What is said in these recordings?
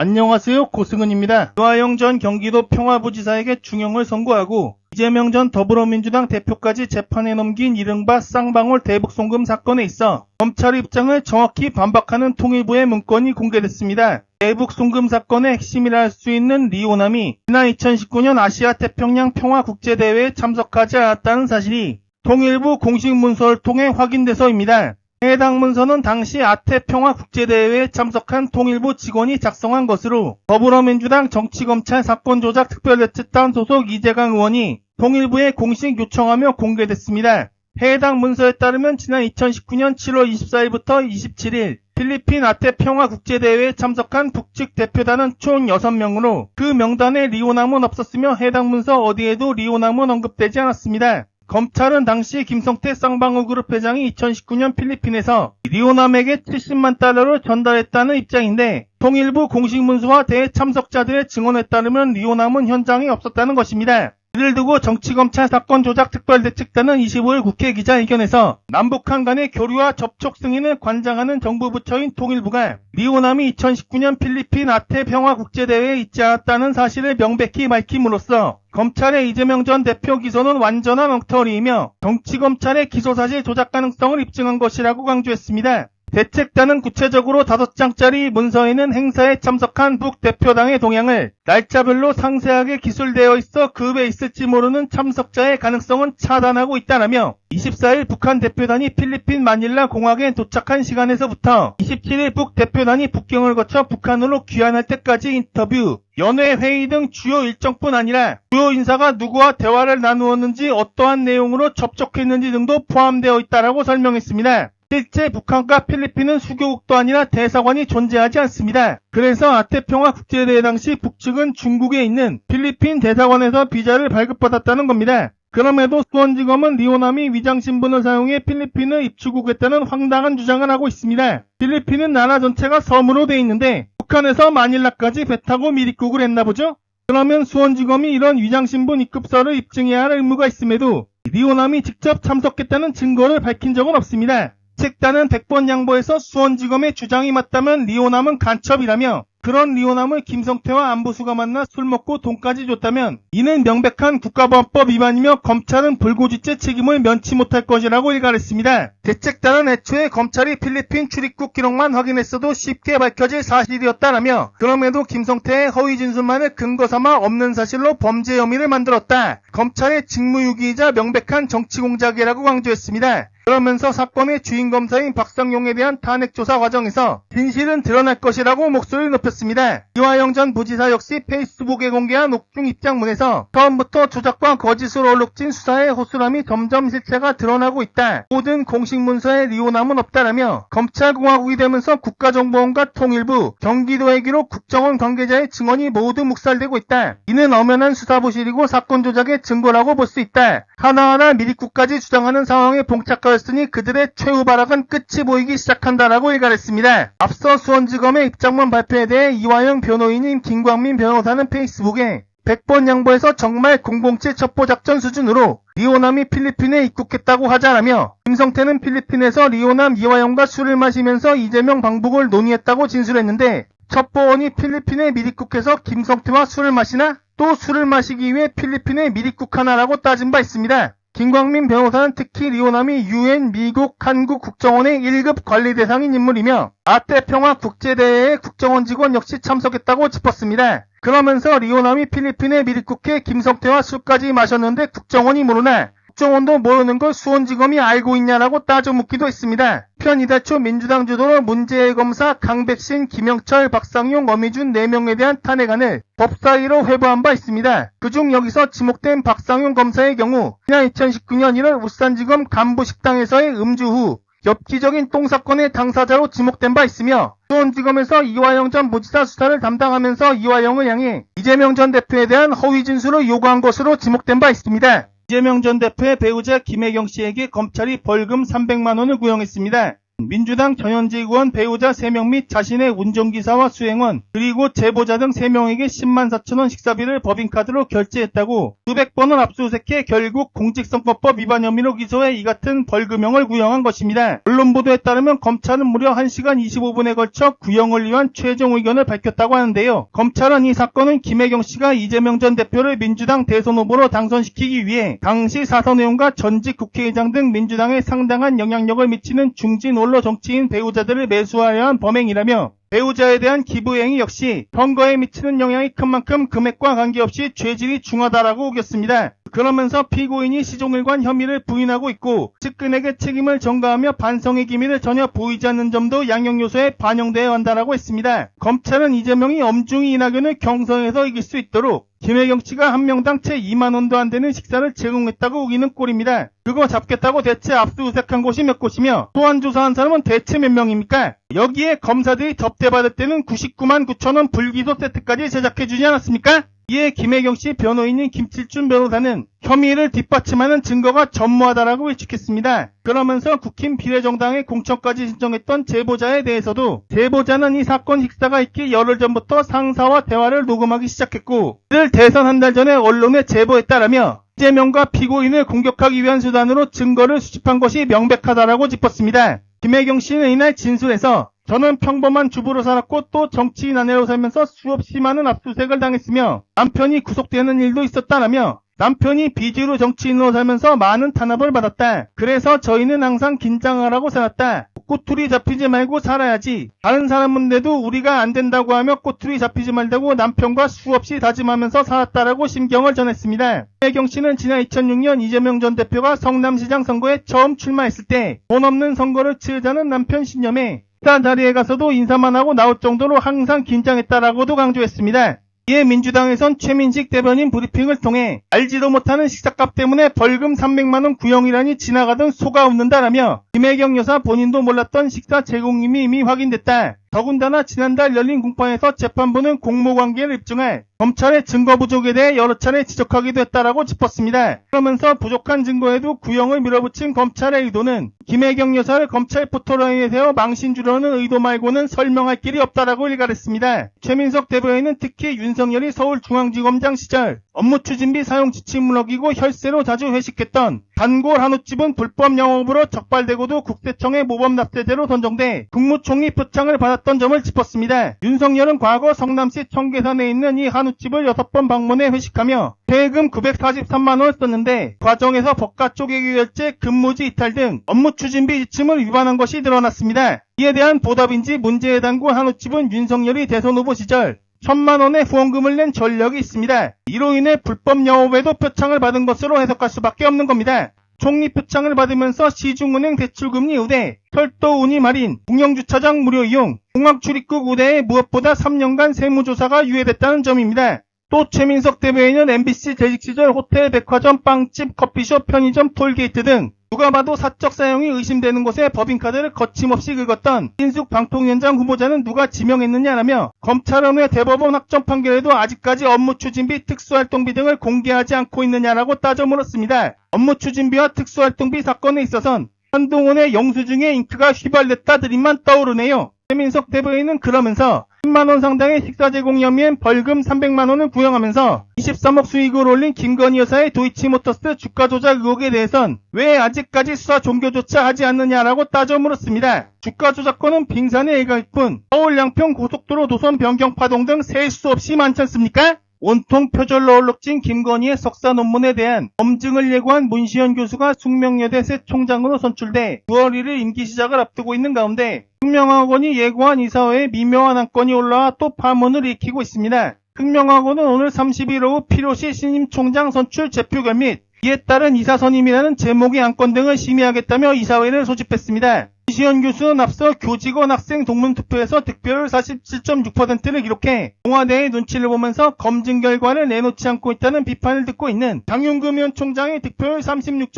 안녕하세요. 고승은입니다. 유아영 전 경기도 평화부지사에게 중형을 선고하고 이재명 전 더불어민주당 대표까지 재판에 넘긴 이른바 쌍방울 대북송금 사건에 있어 검찰 입장을 정확히 반박하는 통일부의 문건이 공개됐습니다. 대북송금 사건의 핵심이라 할 수 있는 리오남이 지난 2019년 아시아 태평양 평화국제대회에 참석하지 않았다는 사실이 통일부 공식 문서를 통해 확인돼서입니다. 해당 문서는 당시 아태평화국제대회에 참석한 통일부 직원이 작성한 것으로 더불어민주당 정치검찰 사건조작특별대책단 소속 이재강 의원이 통일부에 공식 요청하며 공개됐습니다. 해당 문서에 따르면 지난 2019년 7월 24일부터 27일 필리핀 아태평화국제대회에 참석한 북측 대표단은 총 6명으로 그 명단에 리오남은 없었으며 해당 문서 어디에도 리오남은 언급되지 않았습니다. 검찰은 당시 김성태 쌍방울그룹 회장이 2019년 필리핀에서 리오남에게 70만 달러를 전달했다는 입장인데 통일부 공식 문서와 대참석자들의 증언에 따르면 리오남은 현장에 없었다는 것입니다. 이를 두고 정치검찰 사건조작특별대책단은 25일 국회 기자회견에서 남북한 간의 교류와 접촉 승인을 관장하는 정부 부처인 통일부가 리오남이 2019년 필리핀 아태평화국제대회에 있지 않았다는 사실을 명백히 밝힘으로써 검찰의 이재명 전 대표 기소는 완전한 엉터리이며 정치검찰의 기소사실 조작 가능성을 입증한 것이라고 강조했습니다. 대책단은 구체적으로 5장짜리 문서에는 행사에 참석한 북대표당의 동향을 날짜별로 상세하게 기술되어 있어 그 외에 있을지 모르는 참석자의 가능성은 차단하고 있다라며 24일 북한 대표단이 필리핀 마닐라 공항에 도착한 시간에서부터 27일 북대표단이 북경을 거쳐 북한으로 귀환할 때까지 인터뷰, 연회 회의 등 주요 일정뿐 아니라 주요 인사가 누구와 대화를 나누었는지 어떠한 내용으로 접촉했는지 등도 포함되어 있다라고 설명했습니다. 실제 북한과 필리핀은 수교국도 아니라 대사관이 존재하지 않습니다. 그래서 아태평화국제대회 당시 북측은 중국에 있는 필리핀 대사관에서 비자를 발급받았다는 겁니다. 그럼에도 수원지검은 리오남이 위장신분을 사용해 필리핀을 입주국했다는 황당한 주장을 하고 있습니다. 필리핀은 나라 전체가 섬으로 돼 있는데 북한에서 마닐라까지 배 타고 미립국을 했나 보죠? 그러면 수원지검이 이런 위장신분 입국서를 입증해야 할 의무가 있음에도 리오남이 직접 참석했다는 증거를 밝힌 적은 없습니다. 책단은 100번 양보해서 수원지검의 주장이 맞다면 리오남은 간첩이라며 그런 리오남을 김성태와 안보수가 만나 술 먹고 돈까지 줬다면 이는 명백한 국가보안법 위반이며 검찰은 불고지죄 책임을 면치 못할 것이라고 일갈했습니다. 대책단은 애초에 검찰이 필리핀 출입국 기록만 확인했어도 쉽게 밝혀질 사실이었다라며 그럼에도 김성태의 허위 진술만을 근거 삼아 없는 사실로 범죄 혐의를 만들었다. 검찰의 직무유기이자 명백한 정치공작이라고 강조했습니다. 그러면서 사건의 주인 검사인 박상용에 대한 탄핵조사 과정에서 진실은 드러날 것이라고 목소리를 높였습니다. 유아영 전 부지사 역시 페이스북에 공개한 옥중 입장문에서 처음부터 조작과 거짓으로 얼룩진 수사의 허술함이 점점 실체가 드러나고 있다. 모든 공식 문서에 리오남은 없다라며 검찰공화국이 되면서 국가정보원과 통일부, 경기도회기로 국정원 관계자의 증언이 모두 묵살되고 있다. 이는 엄연한 수사부실이고 사건 조작의 증거라고 볼 수 있다. 하나하나 미립국까지 주장하는 상황에 봉착하였으니 그들의 최후 발악은 끝이 보이기 시작한다라고 일갈했습니다. 앞서 수원지검의 입장문 발표에 대해 이화영 변호인인 김광민 변호사는 페이스북에 100번 양보해서 정말 007 첩보작전 수준으로 리오남이 필리핀에 입국했다고 하자라며 김성태는 필리핀에서 리오남 이화영과 술을 마시면서 이재명 방북을 논의했다고 진술했는데 첩보원이 필리핀에 미입국해서 김성태와 술을 마시나? 또 술을 마시기 위해 필리핀에 미입국하나라고 따진 바 있습니다. 김광민 변호사는 특히 리오남이 UN, 미국, 한국 국정원의 1급 관리 대상인 인물이며 아태평화국제대회의 국정원 직원 역시 참석했다고 짚었습니다. 그러면서 리오남이 필리핀에 미입국해 김성태와 술까지 마셨는데 국정원이 모르나 국정원도 모르는 걸 수원지검이 알고 있냐라고 따져 묻기도 했습니다. 편 이달 초 민주당 주도로 문재일 검사, 강백신, 김영철, 박상용, 어미준 4명에 대한 탄핵안을 법사위로 회부한 바 있습니다. 그중 여기서 지목된 박상용 검사의 경우 지난 2019년 1월 울산지검 간부식당에서의 음주 후 엽기적인 똥사건의 당사자로 지목된 바 있으며 수원지검에서 이화영 전 부지사 수사를 담당하면서 이화영을 향해 이재명 전 대표에 대한 허위 진술을 요구한 것으로 지목된 바 있습니다. 이재명 전 대표의 배우자 김혜경 씨에게 검찰이 벌금 300만 원을 구형했습니다. 민주당 전현직 의원 배우자 3명 및 자신의 운전기사와 수행원 그리고 제보자 등 3명에게 10만 4천원 식사비를 법인카드로 결제했다고 수백 번을 압수수색해 결국 공직선거법 위반 혐의로 기소해 이 같은 벌금형을 구형한 것입니다. 언론 보도에 따르면 검찰은 무려 1시간 25분에 걸쳐 구형을 위한 최종 의견을 밝혔다고 하는데요. 검찰은 이 사건은 김혜경 씨가 이재명 전 대표를 민주당 대선 후보로 당선시키기 위해 당시 사선 의원과 전직 국회의장 등 민주당에 상당한 영향력을 미치는 중진 원로 정치인 배우자들을 매수하려 한 범행이라며 배우자에 대한 기부 행위 역시 선거에 미치는 영향이 큰 만큼 금액과 관계없이 죄질이 중하다라고 우겼습니다. 그러면서 피고인이 시종일관 혐의를 부인하고 있고 측근에게 책임을 전가하며 반성의 기미를 전혀 보이지 않는 점도 양형 요소에 반영되어야 한다라고 했습니다. 검찰은 이재명이 엄중히 이낙연을 경선에서 이길 수 있도록 김혜경 씨가 한 명당 채 2만 원도 안 되는 식사를 제공했다고 우기는 꼴입니다. 그거 잡겠다고 대체 압수수색한 곳이 몇 곳이며 소환 조사한 사람은 대체 몇 명입니까? 여기에 검사들이 접대받을 때는 99만 9천 원 불기소 세트까지 제작해주지 않았습니까? 이에 김혜경 씨 변호인인 김칠준 변호사는 혐의를 뒷받침하는 증거가 전무하다라고 일축했습니다. 그러면서 국힘 비례정당에 공천까지 신청했던 제보자에 대해서도 제보자는 이 사건 식사가 있기 열흘 전부터 상사와 대화를 녹음하기 시작했고 이를 대선 한 달 전에 언론에 제보했다라며 이재명과 피고인을 공격하기 위한 수단으로 증거를 수집한 것이 명백하다라고 짚었습니다. 김혜경 씨는 이날 진술에서 저는 평범한 주부로 살았고 또 정치인 아내로 살면서 수없이 많은 압수수색을 당했으며 남편이 구속되는 일도 있었다라며 남편이 비주류 정치인으로 살면서 많은 탄압을 받았다. 그래서 저희는 항상 긴장하라고 살았다. 꼬투리 잡히지 말고 살아야지. 다른 사람인데도 우리가 안 된다고 하며 꼬투리 잡히지 말라고 남편과 수없이 다짐하면서 살았다라고 심경을 전했습니다. 김혜경 씨는 지난 2006년 이재명 전 대표가 성남시장 선거에 처음 출마했을 때 돈 없는 선거를 치르자는 남편 신념에 식사 자리에 가서도 인사만 하고 나올 정도로 항상 긴장했다라고도 강조했습니다. 이에 민주당에선 최민식 대변인 브리핑을 통해 알지도 못하는 식사값 때문에 벌금 300만원 구형이라니 지나가던 소가 웃는다라며 김혜경 여사 본인도 몰랐던 식사 제공임이 이미 확인됐다. 더군다나 지난달 열린 공판에서 재판부는 공모관계를 입증할 검찰의 증거 부족에 대해 여러 차례 지적하기도 했다라고 짚었습니다. 그러면서 부족한 증거에도 구형을 밀어붙인 검찰의 의도는 김혜경 여사를 검찰 포토라인에 세워 망신 주려는 의도 말고는 설명할 길이 없다라고 일갈했습니다. 최민석 대변인은 특히 윤석열이 서울중앙지검장 시절 업무 추진비 사용 지침을 어기고 혈세로 자주 회식했던 단골 한우집은 불법 영업으로 적발되고도 국세청의 모범 납세제로 선정돼 국무총리 표창을 받았던 점을 짚었습니다. 윤석열은 과거 성남시 청계산에 있는 이 한우집을 6번 방문해 회식하며 세금 943만원을 썼는데 과정에서 법과 쪼개기 결제, 근무지 이탈 등 업무 추진비 지침을 위반한 것이 드러났습니다. 이에 대한 보답인지 문제의 단골 한우집은 윤석열이 대선 후보 시절 1,000만원의 후원금을 낸 전력이 있습니다. 이로 인해 불법 영업에도 표창을 받은 것으로 해석할 수밖에 없는 겁니다. 총리 표창을 받으면서 시중은행 대출금리 우대, 철도 운임 할인, 공영주차장 무료 이용, 공항 출입국 우대에 무엇보다 3년간 세무조사가 유예됐다는 점입니다. 또 최민석 대변인은 MBC 재직 시절 호텔, 백화점, 빵집, 커피숍, 편의점, 톨게이트 등 누가 봐도 사적 사용이 의심되는 곳에 법인카드를 거침없이 긁었던 신숙 방통위원장 후보자는 누가 지명했느냐라며 검찰원의 대법원 확정 판결에도 아직까지 업무 추진비, 특수활동비 등을 공개하지 않고 있느냐라고 따져 물었습니다. 업무 추진비와 특수활동비 사건에 있어선 한동훈의 영수증에 잉크가 휘발됐다 드림만 떠오르네요. 최민석 대변인은 그러면서 10만원 상당의 식사 제공 혐의엔 벌금 300만원을 구형하면서 23억 수익을 올린 김건희 여사의 도이치모터스 주가 조작 의혹에 대해선 왜 아직까지 수사 종결조차 하지 않느냐라고 따져 물었습니다. 주가 조작권은 빙산의 일각일 뿐 서울 양평 고속도로 노선 변경 파동 등 셀 수 없이 많지 않습니까? 온통 표절로 얼룩진 김건희의 석사 논문에 대한 검증을 예고한 문시현 교수가 숙명여대 새 총장으로 선출돼 9월 1일 임기 시작을 앞두고 있는 가운데 숙명학원이 예고한 이사회에 미묘한 안건이 올라와 또 파문을 일으키고 있습니다. 숙명학원은 오늘 30일 오후 필요시 신임 총장 선출 제표결 및 이에 따른 이사 선임이라는 제목의 안건 등을 심의하겠다며 이사회를 소집했습니다. 문시현 교수는 앞서 교직원 학생 동문투표에서 득표율 47.6%를 기록해 청와대의 눈치를 보면서 검증 결과를 내놓지 않고 있다는 비판을 듣고 있는 장윤금 현 총장의 득표율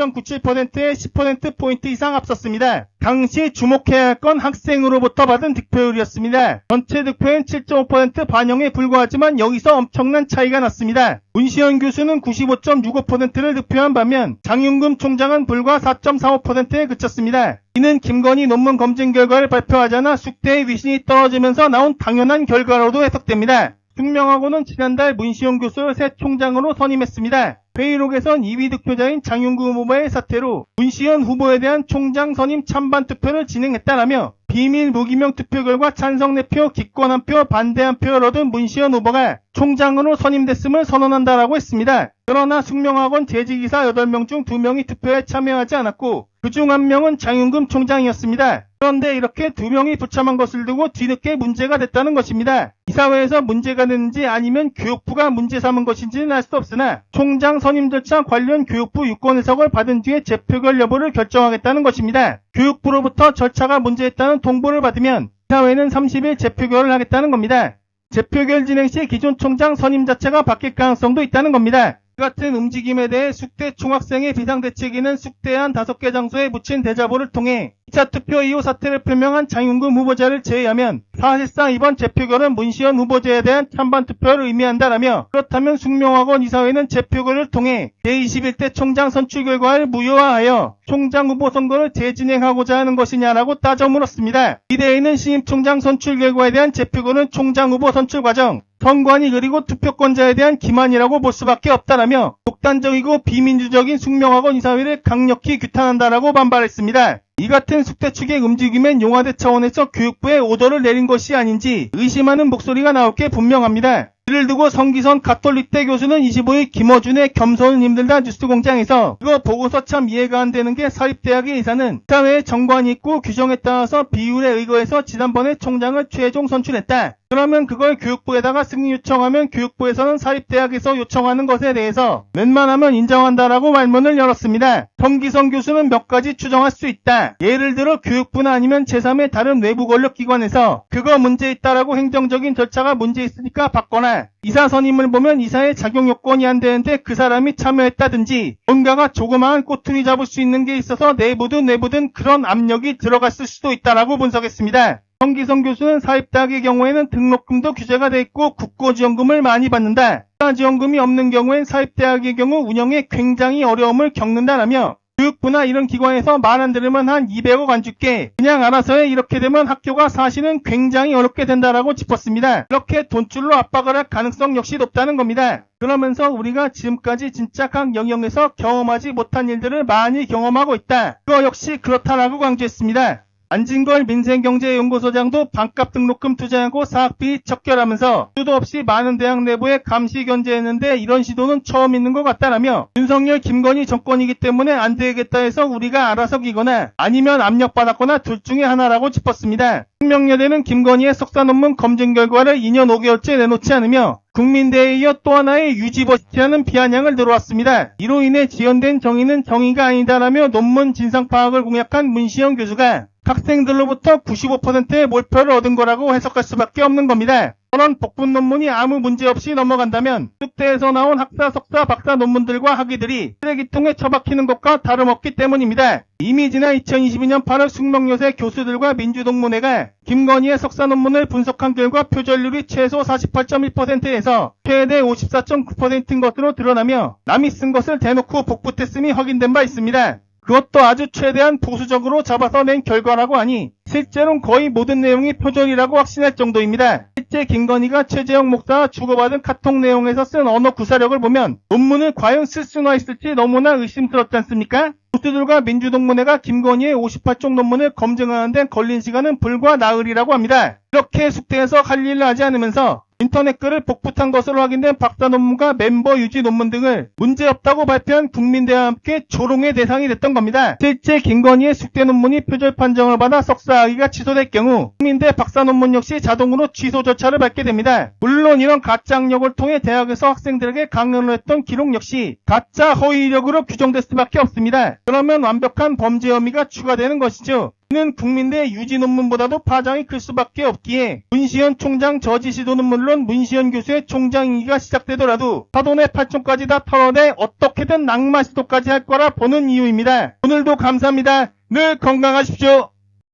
36.97%에 10%포인트 이상 앞섰습니다. 당시 주목해야 할 건 학생으로부터 받은 득표율이었습니다. 전체 득표율은 7.5% 반영에 불과하지만 여기서 엄청난 차이가 났습니다. 문시현 교수는 95.65%를 득표한 반면 장윤금 총장은 불과 4.45%에 그쳤습니다. 이는 김건희 논문 검증 결과를 발표하자나 숙대의 위신이 떨어지면서 나온 당연한 결과로도 해석됩니다. 숙명하고는 지난달 문시현 교수를 새 총장으로 선임했습니다. 회의록에선 2위 득표자인 장윤금 후보의 사퇴로 문시현 후보에 대한 총장 선임 찬반 투표를 진행했다라며 비밀 무기명 투표 결과 찬성 4표, 기권 1표, 반대 1표를 얻은 문시현 후보가 총장으로 선임됐음을 선언한다라고 했습니다. 그러나 숙명학원 대지기사 8명 중 2명이 투표에 참여하지 않았고 그중 1명은 장윤금 총장이었습니다. 그런데 이렇게 2명이 부참한 것을 두고 뒤늦게 문제가 됐다는 것입니다. 이사회에서 문제가 됐는지 아니면 교육부가 문제 삼은 것인지는 알 수 없으나 총장 선임 절차 관련 교육부 유권 해석을 받은 뒤에 재표결 여부를 결정하겠다는 것입니다. 교육부로부터 절차가 문제했다는 통보를 받으면 이사회는 30일 재표결을 하겠다는 겁니다. 재표결 진행 시 기존 총장 선임 자체가 바뀔 가능성도 있다는 겁니다. 이 같은 움직임에 대해 숙대 총학생회 비상대책위는 숙대 한 5개 장소에 묻힌 대자보를 통해 2차 투표 이후 사퇴를 표명한 장윤금 후보자를 제외하면 사실상 이번 재표결은 문시현 후보자에 대한 찬반 투표를 의미한다라며 그렇다면 숙명학원 이사회는 재표결을 통해 제21대 총장 선출 결과를 무효화하여 총장 후보 선거를 재진행하고자 하는 것이냐라고 따져 물었습니다. 이 대회는 신임 총장 선출 결과에 대한 재표결은 총장 후보 선출 과정, 선관위 그리고 투표권자에 대한 기만이라고 볼 수밖에 없다라며 독단적이고 비민주적인 숙명학원 이사회를 강력히 규탄한다라고 반발했습니다. 이 같은 숙대 측의 움직임엔 용화대 차원에서 교육부에 오더를 내린 것이 아닌지 의심하는 목소리가 나올 게 분명합니다. 이를 두고 성기선 가톨릭대 교수는 25일 김어준의 겸손은 힘들다 뉴스공장에서 그거 보고서 참 이해가 안 되는 게 사립대학의 이사는 사회에 정관이 있고 규정에 따라서 비율에 의거해서 지난번에 총장을 최종 선출했다. 그러면 그걸 교육부에다가 승인 요청하면 교육부에서는 사립대학에서 요청하는 것에 대해서 웬만하면 인정한다라고 말문을 열었습니다. 성기선 교수는 몇 가지 추정할 수 있다. 예를 들어 교육부나 아니면 제3의 다른 외부 권력기관에서 그거 문제 있다라고 행정적인 절차가 문제 있으니까 받거나 이사 선임을 보면 이사의 자격 요건이 안 되는데 그 사람이 참여했다든지 뭔가가 조그마한 꼬투리 잡을 수 있는 게 있어서 내부든 외부든 그런 압력이 들어갔을 수도 있다라고 분석했습니다. 성기선 교수는 사립대학의 경우에는 등록금도 규제가 돼 있고 국고지원금을 많이 받는다. 지원금이 없는 경우엔 사립대학의 경우 운영에 굉장히 어려움을 겪는다라며 교육부나 이런 기관에서 말 안 들으면 한 200억 안 줄게. 그냥 알아서 해. 이렇게 되면 학교가 사실은 굉장히 어렵게 된다라고 짚었습니다. 이렇게 돈줄로 압박을 할 가능성 역시 높다는 겁니다. 그러면서 우리가 지금까지 진짜 각 영역에서 경험하지 못한 일들을 많이 경험하고 있다. 그거 역시 그렇다라고 강조했습니다. 안진걸 민생경제연구소장도 반값 등록금 투자하고 사학비 척결하면서 수도 없이 많은 대학 내부에 감시 견제했는데 이런 시도는 처음 있는 것 같다라며 윤석열 김건희 정권이기 때문에 안 되겠다 해서 우리가 알아서 기거나 아니면 압력받았거나 둘 중에 하나라고 짚었습니다. 숙명여대는 김건희의 석사 논문 검증 결과를 2년 5개월째 내놓지 않으며 국민대에 이어 또 하나의 유지버시티라는 비아냥을 들어왔습니다. 이로 인해 지연된 정의는 정의가 아니다라며 논문 진상 파악을 공약한 문시현 교수가 학생들로부터 95%의 몰표를 얻은 거라고 해석할 수밖에 없는 겁니다. 저런 복분 논문이 아무 문제 없이 넘어간다면 숙대에서 나온 학사, 석사, 박사 논문들과 학위들이 쓰레기통에 처박히는 것과 다름없기 때문입니다. 이미 지난 2022년 8월 숙명여대 교수들과 민주동문회가 김건희의 석사 논문을 분석한 결과 표절률이 최소 48.1%에서 최대 54.9%인 것으로 드러나며 남이 쓴 것을 대놓고 복붙했음이 확인된 바 있습니다. 그것도 아주 최대한 보수적으로 잡아서 낸 결과라고 하니 실제로는 거의 모든 내용이 표절이라고 확신할 정도입니다. 실제 김건희가 최재형 목사와 주고받은 카톡 내용에서 쓴 언어 구사력을 보면 논문을 과연 쓸 수나 있을지 너무나 의심스럽지 않습니까? 교수들과 민주동문회가 김건희의 58쪽 논문을 검증하는 데 걸린 시간은 불과 나흘이라고 합니다. 이렇게 숙대에서 할 일을 하지 않으면서 인터넷 글을 복붙한 것으로 확인된 박사 논문과 멤버 유지 논문 등을 문제없다고 발표한 국민대와 함께 조롱의 대상이 됐던 겁니다. 실제 김건희의 숙대 논문이 표절 판정을 받아 석사학위가 취소될 경우 국민대 박사 논문 역시 자동으로 취소 절차를 밟게 됩니다. 물론 이런 가짜 학력을 통해 대학에서 학생들에게 강연을 했던 기록 역시 가짜 허위 이력으로 규정될 수밖에 없습니다. 그러면 완벽한 범죄 혐의가 추가되는 것이죠. 이는 국민대 유지 논문보다도 파장이 클 수밖에 없기에 문시현 총장 저지 시도는 물론 문시현 교수의 총장 임기가 시작되더라도 사돈의 8촌까지 다 털어내 어떻게든 낙마 시도까지 할 거라 보는 이유입니다. 오늘도 감사합니다. 늘 건강하십시오.